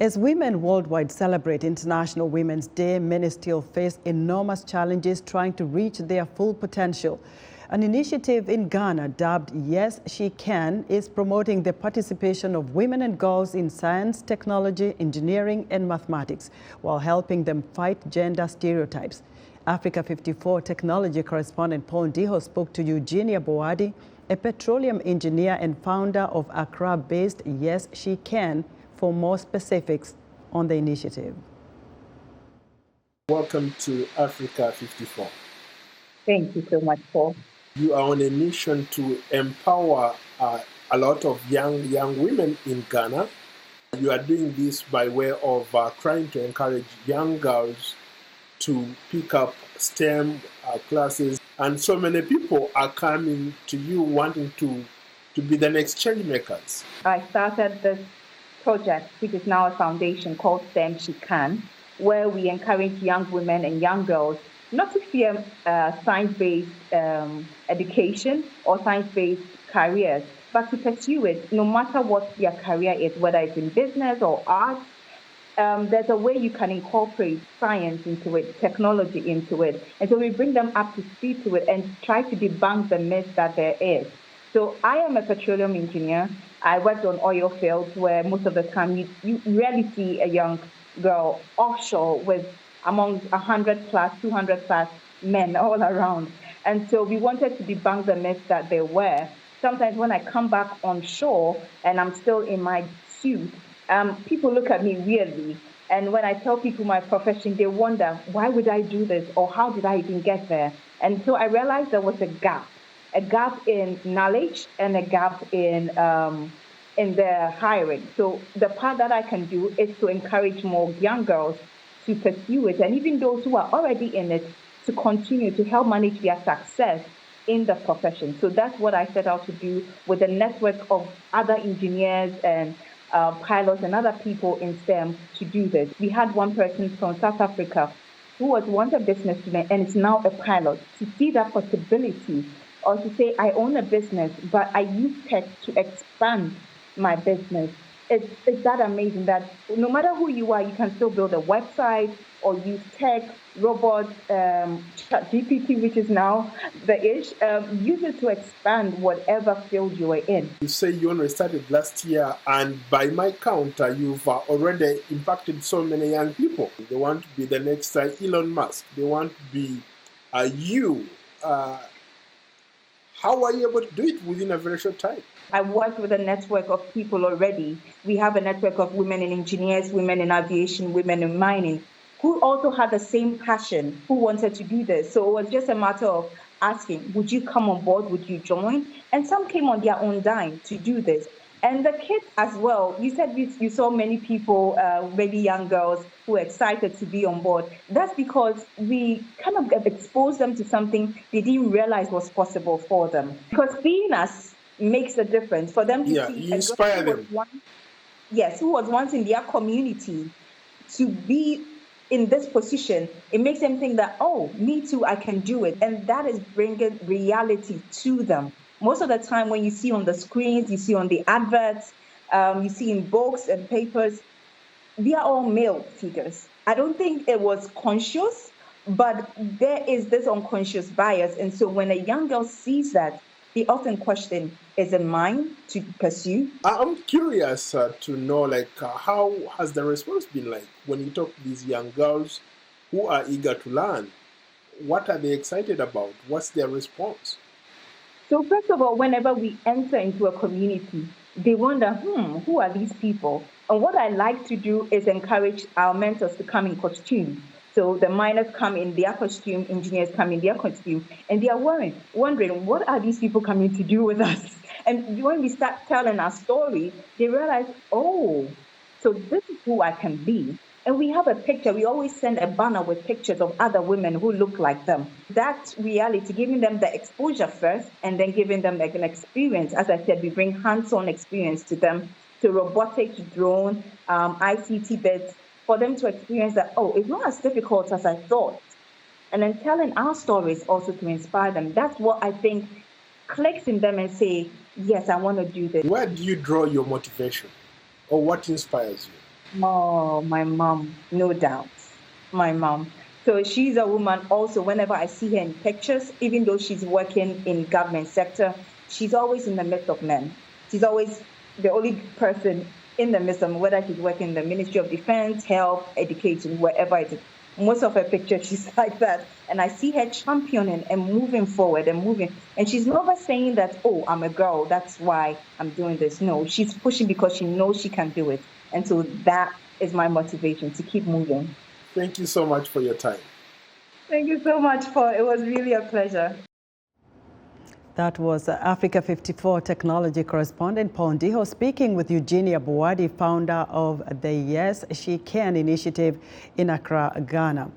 As women worldwide celebrate International Women's Day, many still face enormous challenges trying to reach their full potential. An initiative in Ghana dubbed YesSheCan is promoting the participation of women and girls in science, technology, engineering, and mathematics, while helping them fight gender stereotypes. Africa 54 technology correspondent Paul Ndiho spoke to Eugenia Boadi, a petroleum engineer and founder of Accra-based YesSheCan, for more specifics on the initiative. Welcome to Africa 54. Thank you so much, Paul. You are on a mission to empower a lot of young women in Ghana. You are doing this by way of trying to encourage young girls to pick up STEM classes. And so many people are coming to you wanting to be the next change makers. I started this project, which is now a foundation called YesSheCan, where we encourage young women and young girls not to fear science-based education or science-based careers, but to pursue it no matter what their career is, whether it's in business or art. There's a way you can incorporate science into it, technology into it. And so we bring them up to speed to it and try to debunk the myth that there is. So I am a petroleum engineer. I worked on oil fields where most of the time you rarely see a young girl offshore with among 100 plus, 200 plus men all around. And so we wanted to debunk the myth that there were. Sometimes when I come back on shore and I'm still in my suit, people look at me weirdly. And when I tell people my profession, they wonder, why would I do this? Or how did I even get there? And so I realized there was a gap in knowledge and a gap in the hiring. So the part that I can do is to encourage more young girls to pursue it, and even those who are already in it to continue to help manage their success in the profession. So that's what I set out to do with a network of other engineers and pilots and other people in STEM to do this. We had one person from South Africa who was once a businessman and is now a pilot, to see that possibility, or to say, I own a business, but I use tech to expand my business. It's that amazing that no matter who you are, you can still build a website or use tech, robots, GPT, which is now the ish, use it to expand whatever field you are in. You say you only started last year, and by my count, you've already impacted so many young people. They want to be the next Elon Musk. They want to be you. How are you able to do it within a very short time? I work with a network of people already. We have a network of women in engineers, women in aviation, women in mining, who also had the same passion, who wanted to do this. So it was just a matter of asking, would you come on board? Would you join? And some came on their own dime to do this. And the kids as well. You said you saw many people, maybe young girls, who were excited to be on board. That's because we kind of exposed them to something they didn't realize was possible for them. Because being us makes a difference for them to see. You inspire them. Who was once in their community to be in this position. It makes them think that, oh, me too, I can do it. And that is bringing reality to them. Most of the time when you see on the screens, you see on the adverts, you see in books and papers, we are all male figures. I don't think it was conscious, but there is this unconscious bias. And so when a young girl sees that, they often question, is it mine to pursue? I'm curious to know, how has the response been like when you talk to these young girls who are eager to learn? What are they excited about? What's their response? So first of all, whenever we enter into a community, they wonder, who are these people? And what I like to do is encourage our mentors to come in costume. So the miners come in their costume, engineers come in their costume, and they are wondering, what are these people coming to do with us? And when we start telling our story, they realize, oh, so this is who I can be. And we have a picture. We always send a banner with pictures of other women who look like them. That reality, giving them the exposure first, and then giving them an experience. As I said, we bring hands-on experience to them, to robotics, drone, ICT bits, for them to experience that, oh, it's not as difficult as I thought. And then telling our stories also to inspire them. That's what I think clicks in them and say, yes, I want to do this. Where do you draw your motivation? Or what inspires you? Oh, my mom, no doubt. My mom. So she's a woman also, whenever I see her in pictures, even though she's working in government sector, she's always in the midst of men. She's always the only person in the midst of them, whether she's working in the Ministry of Defense, Health, Education, wherever it is. Most of her pictures, she's like that. And I see her championing and moving forward and moving. And she's never saying that, oh, I'm a girl, that's why I'm doing this. No, she's pushing because she knows she can do it. And so that is my motivation to keep moving. Thank you so much for your time. Thank you so much, Paul. It was really a pleasure. That was Africa 54 technology correspondent Paul Ndiho speaking with Eugenia Boadi, founder of the YesSheCan initiative in Accra, Ghana.